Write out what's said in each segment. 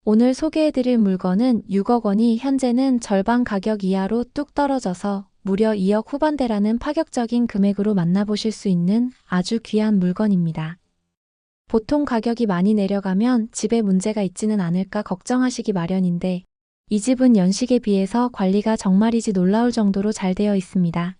오늘 소개해드릴 물건은 6억 원이 현재는 절반 가격 이하로 뚝 떨어져서 무려 2억 후반대라는 파격적인 금액으로 만나보실 수 있는 아주 귀한 물건입니다. 보통 가격이 많이 내려가면 집에 문제가 있지는 않을까 걱정하시기 마련인데 이 집은 연식에 비해서 관리가 정말이지 놀라울 정도로 잘 되어 있습니다.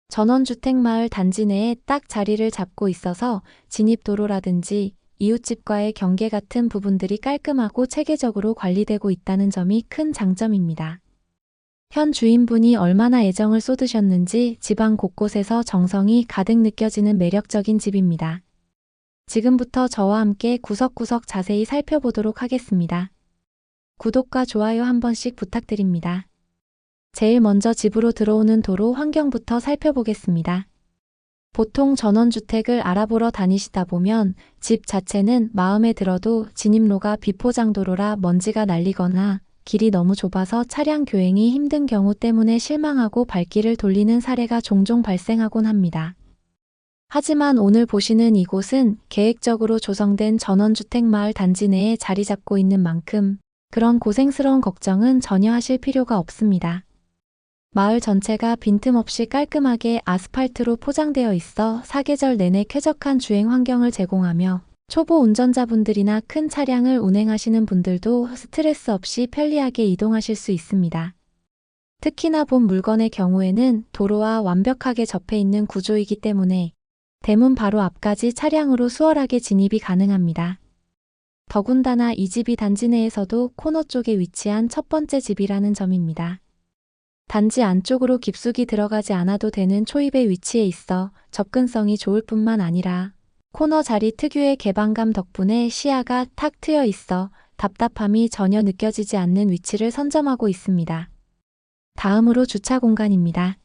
전원주택마을 단지 내에 딱 자리를 잡고 있어서 진입도로라든지 이웃집과의 경계 같은 부분들이 깔끔하고 체계적으로 관리되고 있다는 점이 큰 장점입니다. 현 주인분이 얼마나 애정을 쏟으셨는지 집안 곳곳에서 정성이 가득 느껴지는 매력적인 집입니다. 지금부터 저와 함께 구석구석 자세히 살펴보도록 하겠습니다. 구독과 좋아요 한 번씩 부탁드립니다. 제일 먼저 집으로 들어오는 도로 환경부터 살펴보겠습니다. 보통 전원주택을 알아보러 다니시다 보면 집 자체는 마음에 들어도 진입로가 비포장도로라 먼지가 날리거나 길이 너무 좁아서 차량 교행이 힘든 경우 때문에 실망하고 발길을 돌리는 사례가 종종 발생하곤 합니다. 하지만 오늘 보시는 이곳은 계획적으로 조성된 전원주택 마을 단지 내에 자리 잡고 있는 만큼 그런 고생스러운 걱정은 전혀 하실 필요가 없습니다. 마을 전체가 빈틈없이 깔끔하게 아스팔트로 포장되어 있어 사계절 내내 쾌적한 주행 환경을 제공하며 초보 운전자분들이나 큰 차량을 운행하시는 분들도 스트레스 없이 편리하게 이동하실 수 있습니다. 특히나 본 물건의 경우에는 도로와 완벽하게 접해 있는 구조이기 때문에 대문 바로 앞까지 차량으로 수월하게 진입이 가능합니다. 더군다나 이 집이 단지 내에서도 코너 쪽에 위치한 첫 번째 집이라는 점입니다. 단지 안쪽으로 깊숙이 들어가지 않아도 되는 초입의 위치에 있어 접근성이 좋을 뿐만 아니라 코너 자리 특유의 개방감 덕분에 시야가 탁 트여 있어 답답함이 전혀 느껴지지 않는 위치를 선점하고 있습니다. 다음으로 주차 공간입니다.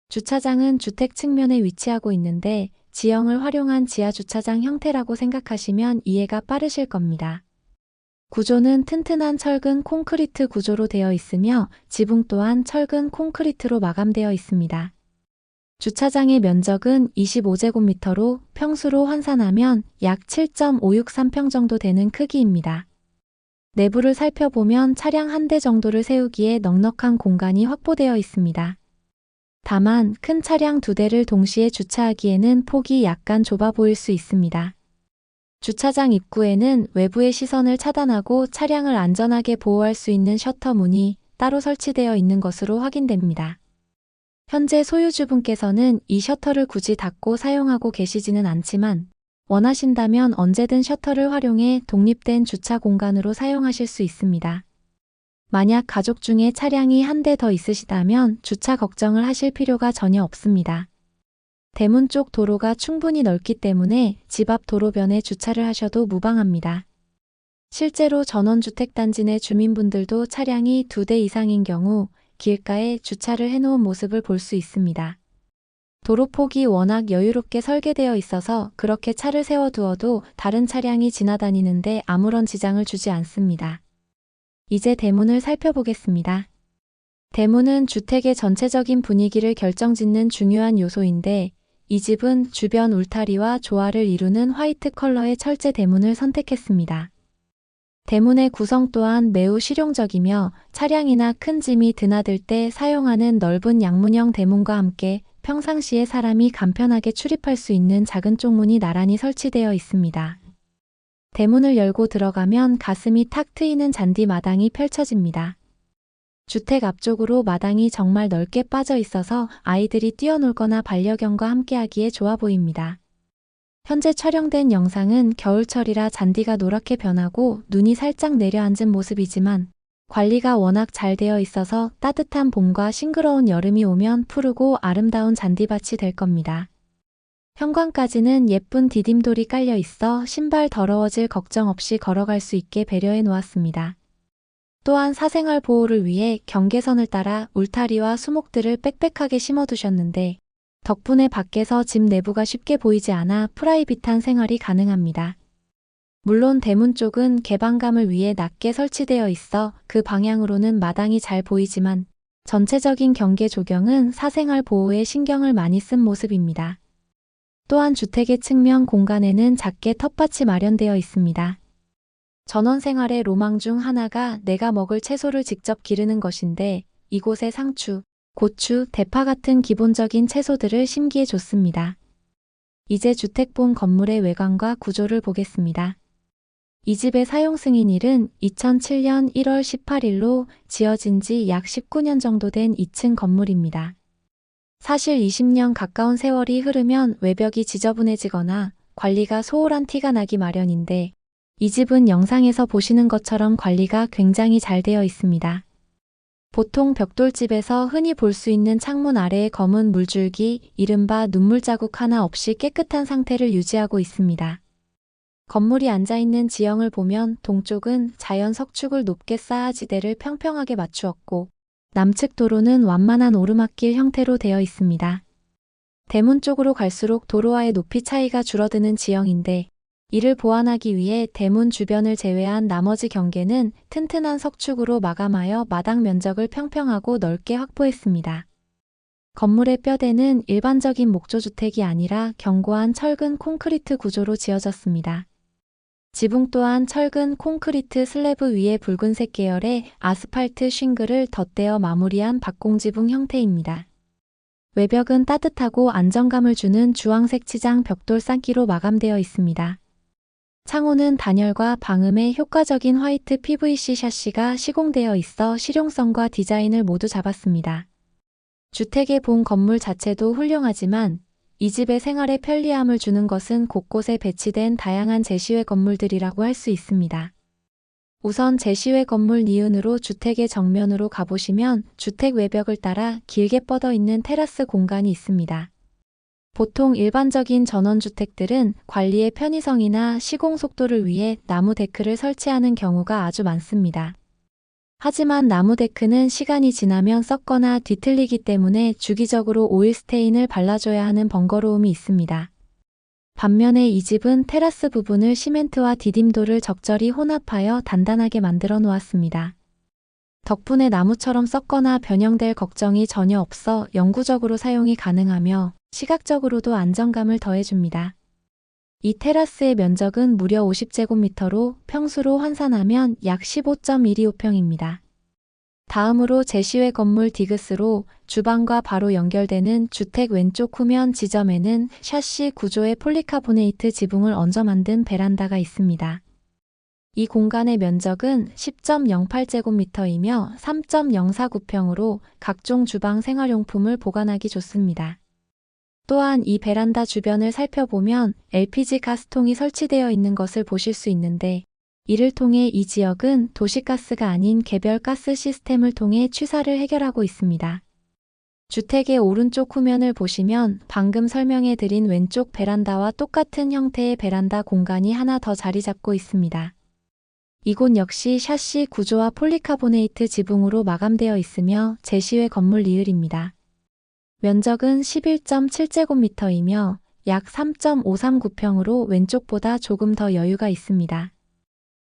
주차장은 주택 측면에 위치하고 있는데 지형을 활용한 지하 주차장 형태라고 생각하시면 이해가 빠르실 겁니다. 구조는 튼튼한 철근 콘크리트 구조로 되어 있으며 지붕 또한 철근 콘크리트로 마감되어 있습니다. 주차장의 면적은 25제곱미터로 평수로 환산하면 약 7.563평 정도 되는 크기입니다. 내부를 살펴보면 차량 한 대 정도를 세우기에 넉넉한 공간이 확보되어 있습니다. 다만 큰 차량 2대를 동시에 주차하기에는 폭이 약간 좁아 보일 수 있습니다. 주차장 입구에는 외부의 시선을 차단하고 차량을 안전하게 보호할 수 있는 셔터 문이 따로 설치되어 있는 것으로 확인됩니다. 현재 소유주분께서는 이 셔터를 굳이 닫고 사용하고 계시지는 않지만 원하신다면 언제든 셔터를 활용해 독립된 주차 공간으로 사용하실 수 있습니다. 만약 가족 중에 차량이 한 대 더 있으시다면 주차 걱정을 하실 필요가 전혀 없습니다. 대문 쪽 도로가 충분히 넓기 때문에 집 앞 도로변에 주차를 하셔도 무방합니다. 실제로 전원주택단지 내 주민분들도 차량이 2대 이상인 경우 길가에 주차를 해놓은 모습을 볼 수 있습니다. 도로폭이 워낙 여유롭게 설계되어 있어서 그렇게 차를 세워두어도 다른 차량이 지나다니는데 아무런 지장을 주지 않습니다. 이제 대문을 살펴보겠습니다. 대문은 주택의 전체적인 분위기를 결정짓는 중요한 요소인데 이 집은 주변 울타리와 조화를 이루는 화이트 컬러의 철제 대문을 선택했습니다. 대문의 구성 또한 매우 실용적이며 차량이나 큰 짐이 드나들 때 사용하는 넓은 양문형 대문과 함께 평상시에 사람이 간편하게 출입할 수 있는 작은 쪽문이 나란히 설치되어 있습니다. 대문을 열고 들어가면 가슴이 탁 트이는 잔디 마당이 펼쳐집니다. 주택 앞쪽으로 마당이 정말 넓게 빠져 있어서 아이들이 뛰어놀거나 반려견과 함께하기에 좋아 보입니다. 현재 촬영된 영상은 겨울철이라 잔디가 노랗게 변하고 눈이 살짝 내려앉은 모습이지만 관리가 워낙 잘 되어 있어서 따뜻한 봄과 싱그러운 여름이 오면 푸르고 아름다운 잔디밭이 될 겁니다. 현관까지는 예쁜 디딤돌이 깔려 있어 신발 더러워질 걱정 없이 걸어갈 수 있게 배려해 놓았습니다. 또한 사생활 보호를 위해 경계선을 따라 울타리와 수목들을 빽빽하게 심어두셨는데 덕분에 밖에서 집 내부가 쉽게 보이지 않아 프라이빗한 생활이 가능합니다. 물론 대문 쪽은 개방감을 위해 낮게 설치되어 있어 그 방향으로는 마당이 잘 보이지만 전체적인 경계 조경은 사생활 보호에 신경을 많이 쓴 모습입니다. 또한 주택의 측면 공간에는 작게 텃밭이 마련되어 있습니다. 전원 생활의 로망 중 하나가 내가 먹을 채소를 직접 기르는 것인데 이곳에 상추, 고추, 대파 같은 기본적인 채소들을 심기에 좋습니다. 이제 주택본 건물의 외관과 구조를 보겠습니다. 이 집의 사용 승인일은 2007년 1월 18일로 지어진 지 약 19년 정도 된 2층 건물입니다. 사실 20년 가까운 세월이 흐르면 외벽이 지저분해지거나 관리가 소홀한 티가 나기 마련인데 이 집은 영상에서 보시는 것처럼 관리가 굉장히 잘 되어 있습니다. 보통 벽돌집에서 흔히 볼 수 있는 창문 아래의 검은 물줄기, 이른바 눈물 자국 하나 없이 깨끗한 상태를 유지하고 있습니다. 건물이 앉아있는 지형을 보면 동쪽은 자연 석축을 높게 쌓아 지대를 평평하게 맞추었고 남측 도로는 완만한 오르막길 형태로 되어 있습니다. 대문 쪽으로 갈수록 도로와의 높이 차이가 줄어드는 지형인데 이를 보완하기 위해 대문 주변을 제외한 나머지 경계는 튼튼한 석축으로 마감하여 마당 면적을 평평하고 넓게 확보했습니다. 건물의 뼈대는 일반적인 목조주택이 아니라 견고한 철근 콘크리트 구조로 지어졌습니다. 지붕 또한 철근 콘크리트 슬래브 위에 붉은색 계열의 아스팔트 싱글을 덧대어 마무리한 박공지붕 형태입니다. 외벽은 따뜻하고 안정감을 주는 주황색 치장 벽돌 쌍기로 마감되어 있습니다. 창호는 단열과 방음에 효과적인 화이트 PVC 샤시가 시공되어 있어 실용성과 디자인을 모두 잡았습니다. 주택의 본 건물 자체도 훌륭하지만 이 집의 생활에 편리함을 주는 것은 곳곳에 배치된 다양한 제시외 건물들이라고 할 수 있습니다. 우선 제시외 건물 니은으로 주택의 정면으로 가보시면 주택 외벽을 따라 길게 뻗어 있는 테라스 공간이 있습니다. 보통 일반적인 전원주택들은 관리의 편의성이나 시공 속도를 위해 나무 데크를 설치하는 경우가 아주 많습니다. 하지만 나무 데크는 시간이 지나면 썩거나 뒤틀리기 때문에 주기적으로 오일 스테인을 발라줘야 하는 번거로움이 있습니다. 반면에 이 집은 테라스 부분을 시멘트와 디딤돌을 적절히 혼합하여 단단하게 만들어 놓았습니다. 덕분에 나무처럼 썩거나 변형될 걱정이 전혀 없어 영구적으로 사용이 가능하며 시각적으로도 안정감을 더해줍니다. 이 테라스의 면적은 무려 50제곱미터로 평수로 환산하면 약 15.125평입니다. 다음으로 제시외 건물 디귿으로 주방과 바로 연결되는 주택 왼쪽 후면 지점에는 샤시 구조의 폴리카보네이트 지붕을 얹어 만든 베란다가 있습니다. 이 공간의 면적은 10.08제곱미터이며 3.049평으로 각종 주방 생활용품을 보관하기 좋습니다. 또한 이 베란다 주변을 살펴보면 LPG 가스통이 설치되어 있는 것을 보실 수 있는데 이를 통해 이 지역은 도시가스가 아닌 개별 가스 시스템을 통해 취사를 해결하고 있습니다. 주택의 오른쪽 후면을 보시면 방금 설명해드린 왼쪽 베란다와 똑같은 형태의 베란다 공간이 하나 더 자리 잡고 있습니다. 이곳 역시 샤시 구조와 폴리카보네이트 지붕으로 마감되어 있으며 제시외 건물 리을입니다. 면적은 11.7제곱미터이며 약 3.539평으로 왼쪽보다 조금 더 여유가 있습니다.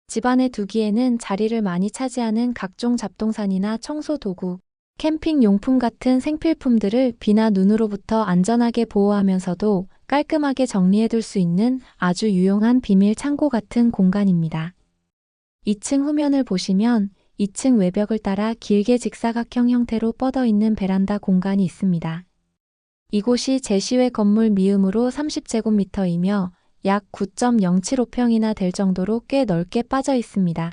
집안에 두기에는 자리를 많이 차지하는 각종 잡동사니나 청소 도구, 캠핑 용품 같은 생필품들을 비나 눈으로부터 안전하게 보호하면서도 깔끔하게 정리해둘 수 있는 아주 유용한 비밀 창고 같은 공간입니다. 2층 후면을 보시면 2층 외벽을 따라 길게 직사각형 형태로 뻗어 있는 베란다 공간이 있습니다. 이곳이 제시외 건물 미음으로 30제곱미터이며 약 9.075평이나 될 정도로 꽤 넓게 빠져 있습니다.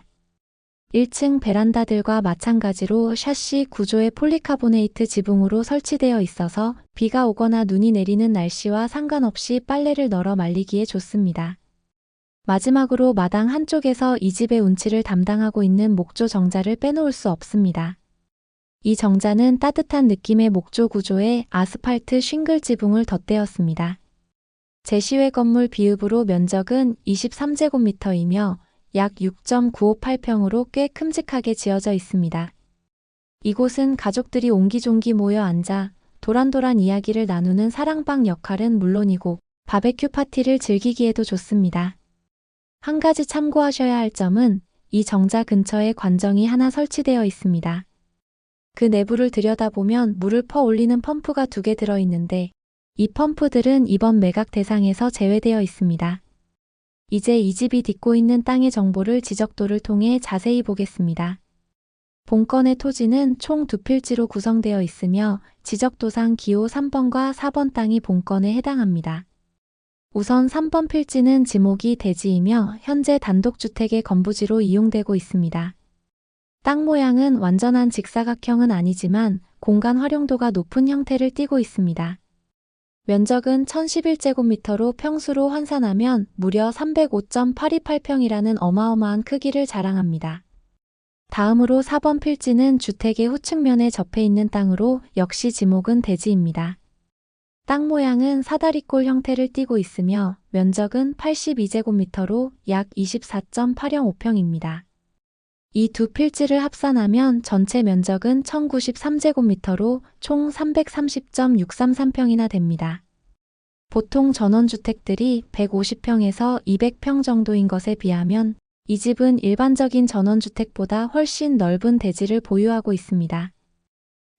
1층 베란다들과 마찬가지로 샤시 구조의 폴리카보네이트 지붕으로 설치되어 있어서 비가 오거나 눈이 내리는 날씨와 상관없이 빨래를 널어 말리기에 좋습니다. 마지막으로 마당 한쪽에서 이 집의 운치를 담당하고 있는 목조 정자를 빼놓을 수 없습니다. 이 정자는 따뜻한 느낌의 목조 구조에 아스팔트 싱글 지붕을 덧대었습니다. 제시외 건물 비읍으로 면적은 23제곱미터이며 약 6.958평으로 꽤 큼직하게 지어져 있습니다. 이곳은 가족들이 옹기종기 모여 앉아 도란도란 이야기를 나누는 사랑방 역할은 물론이고 바베큐 파티를 즐기기에도 좋습니다. 한 가지 참고하셔야 할 점은 이 정자 근처에 관정이 하나 설치되어 있습니다. 그 내부를 들여다보면 물을 퍼올리는 펌프가 2개 들어있는데 이 펌프들은 이번 매각 대상에서 제외되어 있습니다. 이제 이 집이 딛고 있는 땅의 정보를 지적도를 통해 자세히 보겠습니다. 본건의 토지는 총 2필지로 구성되어 있으며 지적도상 기호 3번과 4번 땅이 본건에 해당합니다. 우선 3번 필지는 지목이 대지이며 현재 단독주택의 건부지로 이용되고 있습니다. 땅 모양은 완전한 직사각형은 아니지만 공간 활용도가 높은 형태를 띠고 있습니다. 면적은 1011제곱미터로 평수로 환산하면 무려 305.828평이라는 어마어마한 크기를 자랑합니다. 다음으로 4번 필지는 주택의 후측면에 접해 있는 땅으로 역시 지목은 대지입니다. 땅 모양은 사다리꼴 형태를 띠고 있으며 면적은 82제곱미터로 약 24.805평입니다. 이 두 필지를 합산하면 전체 면적은 1093제곱미터로 총 330.633평이나 됩니다. 보통 전원주택들이 150평에서 200평 정도인 것에 비하면 이 집은 일반적인 전원주택보다 훨씬 넓은 대지를 보유하고 있습니다.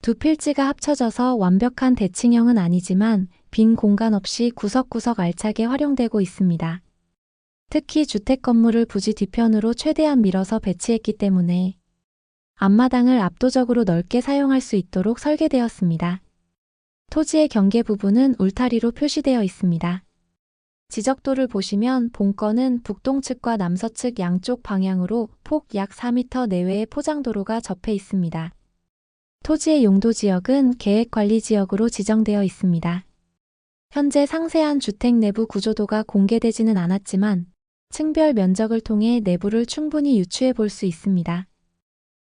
두 필지가 합쳐져서 완벽한 대칭형은 아니지만 빈 공간 없이 구석구석 알차게 활용되고 있습니다. 특히 주택 건물을 부지 뒤편으로 최대한 밀어서 배치했기 때문에 앞마당을 압도적으로 넓게 사용할 수 있도록 설계되었습니다. 토지의 경계 부분은 울타리로 표시되어 있습니다. 지적도를 보시면 본건은 북동측과 남서측 양쪽 방향으로 폭 약 4m 내외의 포장도로가 접해 있습니다. 토지의 용도지역은 계획관리지역으로 지정되어 있습니다. 현재 상세한 주택 내부 구조도가 공개되지는 않았지만 층별 면적을 통해 내부를 충분히 유추해 볼 수 있습니다.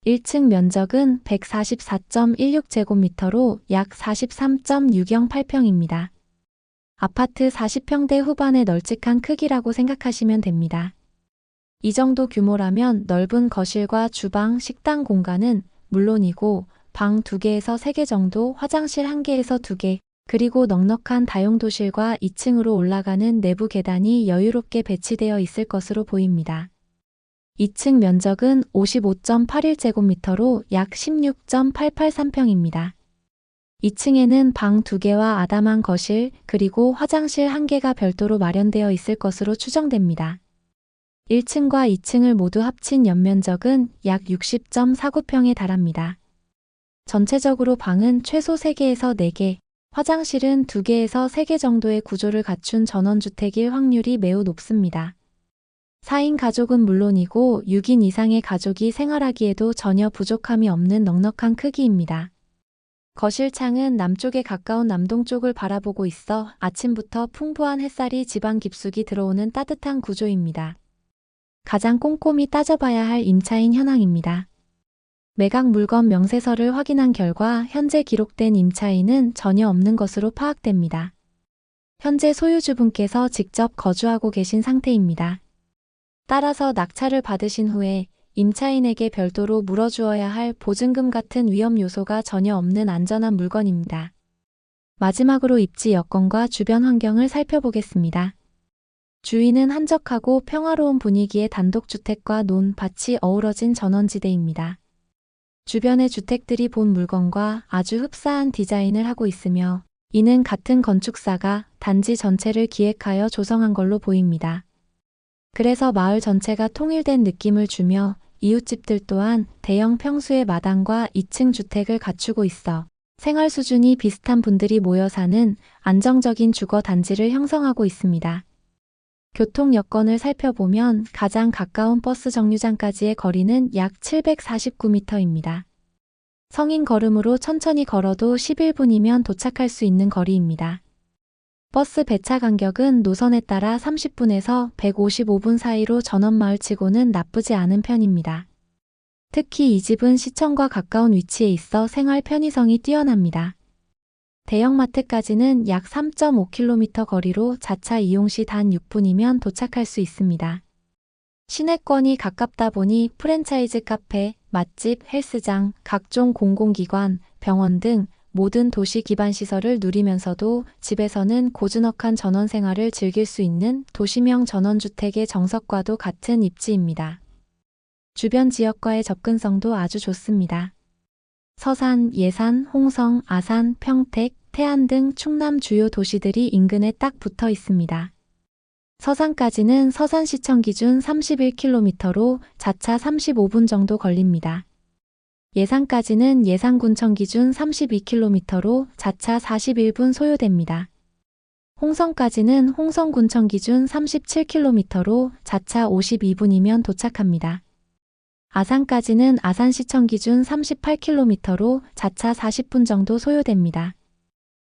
1층 면적은 144.16제곱미터로 약 43.608평입니다. 아파트 40평대 후반의 널찍한 크기라고 생각하시면 됩니다. 이 정도 규모라면 넓은 거실과 주방, 식당 공간은 물론이고 방 2개에서 3개 정도, 화장실 1개에서 2개, 그리고 넉넉한 다용도실과 2층으로 올라가는 내부 계단이 여유롭게 배치되어 있을 것으로 보입니다. 2층 면적은 55.81제곱미터로 약 16.883평입니다. 2층에는 방 2개와 아담한 거실, 그리고 화장실 1개가 별도로 마련되어 있을 것으로 추정됩니다. 1층과 2층을 모두 합친 연면적은 약 60.49평에 달합니다. 전체적으로 방은 최소 3개에서 4개, 화장실은 2개에서 3개 정도의 구조를 갖춘 전원주택일 확률이 매우 높습니다. 4인 가족은 물론이고 6인 이상의 가족이 생활하기에도 전혀 부족함이 없는 넉넉한 크기입니다. 거실 창은 남쪽에 가까운 남동쪽을 바라보고 있어 아침부터 풍부한 햇살이 집안 깊숙이 들어오는 따뜻한 구조입니다. 가장 꼼꼼히 따져봐야 할 임차인 현황입니다. 매각 물건 명세서를 확인한 결과 현재 기록된 임차인은 전혀 없는 것으로 파악됩니다. 현재 소유주분께서 직접 거주하고 계신 상태입니다. 따라서 낙찰을 받으신 후에 임차인에게 별도로 물어주어야 할 보증금 같은 위험 요소가 전혀 없는 안전한 물건입니다. 마지막으로 입지 여건과 주변 환경을 살펴보겠습니다. 주위는 한적하고 평화로운 분위기의 단독주택과 논, 밭이 어우러진 전원지대입니다. 주변의 주택들이 본 물건과 아주 흡사한 디자인을 하고 있으며 이는 같은 건축사가 단지 전체를 기획하여 조성한 걸로 보입니다. 그래서 마을 전체가 통일된 느낌을 주며 이웃집들 또한 대형 평수의 마당과 2층 주택을 갖추고 있어 생활 수준이 비슷한 분들이 모여 사는 안정적인 주거 단지를 형성하고 있습니다. 교통 여건을 살펴보면 가장 가까운 버스 정류장까지의 거리는 약 749m입니다. 성인 걸음으로 천천히 걸어도 11분이면 도착할 수 있는 거리입니다. 버스 배차 간격은 노선에 따라 30분에서 155분 사이로 전원마을치고는 나쁘지 않은 편입니다. 특히 이 집은 시청과 가까운 위치에 있어 생활 편의성이 뛰어납니다. 대형마트까지는 약 3.5km 거리로 자차 이용 시 단 6분이면 도착할 수 있습니다. 시내권이 가깝다 보니 프랜차이즈 카페, 맛집, 헬스장, 각종 공공기관, 병원 등 모든 도시 기반 시설을 누리면서도 집에서는 고즈넉한 전원 생활을 즐길 수 있는 도시명 전원주택의 정석과도 같은 입지입니다. 주변 지역과의 접근성도 아주 좋습니다. 서산, 예산, 홍성, 아산, 평택, 태안 등 충남 주요 도시들이 인근에 딱 붙어 있습니다. 서산까지는 서산시청 기준 31km로 자차 35분 정도 걸립니다. 예산까지는 예산군청 기준 32km로 자차 41분 소요됩니다. 홍성까지는 홍성군청 기준 37km로 자차 52분이면 도착합니다. 아산까지는 아산시청 기준 38km로 자차 40분 정도 소요됩니다.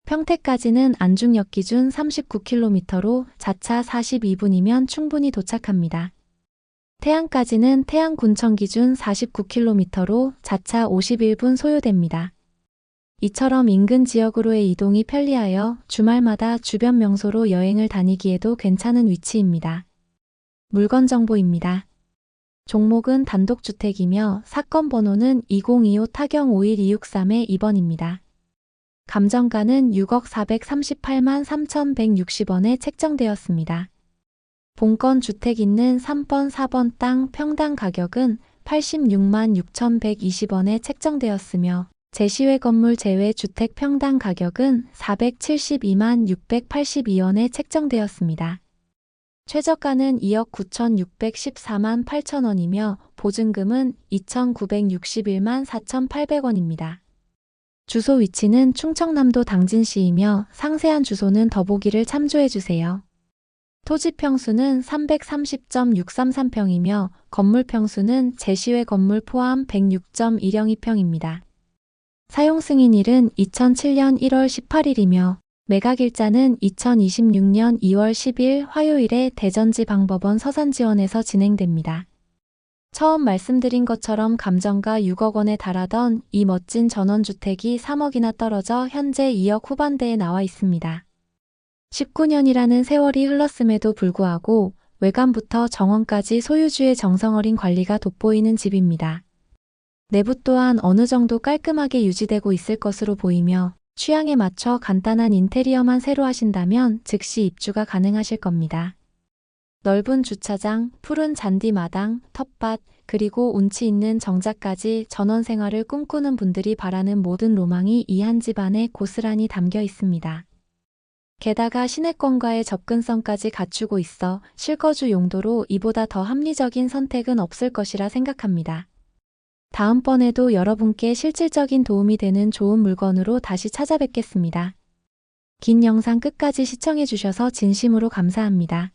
평택까지는 안중역 기준 39km로 자차 42분이면 충분히 도착합니다. 태안까지는 태안군청 기준 49km로 자차 51분 소요됩니다. 이처럼 인근 지역으로의 이동이 편리하여 주말마다 주변 명소로 여행을 다니기에도 괜찮은 위치입니다. 물건 정보입니다. 종목은 단독주택이며 사건 번호는 2025 타경 51263-2번입니다. 감정가는 6억 438만 3,160원에 책정되었습니다. 본건 주택 있는 3번, 4번 땅 평당 가격은 86만 6,120원에 책정되었으며 제시외 건물 제외 주택 평당 가격은 472만 682원에 책정되었습니다. 최저가는 2억 9,614만 8천원이며 보증금은 2,961만 4,800원입니다. 주소 위치는 충청남도 당진시이며 상세한 주소는 더보기를 참조해주세요. 토지 평수는 330.633평이며 건물 평수는 제시외 건물 포함 106.102평입니다. 사용 승인일은 2007년 1월 18일이며 매각일자는 2026년 2월 10일 화요일에 대전지방법원 서산지원에서 진행됩니다. 처음 말씀드린 것처럼 감정가 6억 원에 달하던 이 멋진 전원주택이 3억이나 떨어져 현재 2억 후반대에 나와 있습니다. 19년이라는 세월이 흘렀음에도 불구하고 외관부터 정원까지 소유주의 정성 어린 관리가 돋보이는 집입니다. 내부 또한 어느 정도 깔끔하게 유지되고 있을 것으로 보이며 취향에 맞춰 간단한 인테리어만 새로 하신다면 즉시 입주가 가능하실 겁니다. 넓은 주차장, 푸른 잔디 마당, 텃밭, 그리고 운치 있는 정자까지 전원 생활을 꿈꾸는 분들이 바라는 모든 로망이 이 한 집 안에 고스란히 담겨 있습니다. 게다가 시내권과의 접근성까지 갖추고 있어 실거주 용도로 이보다 더 합리적인 선택은 없을 것이라 생각합니다. 다음번에도 여러분께 실질적인 도움이 되는 좋은 물건으로 다시 찾아뵙겠습니다. 긴 영상 끝까지 시청해주셔서 진심으로 감사합니다.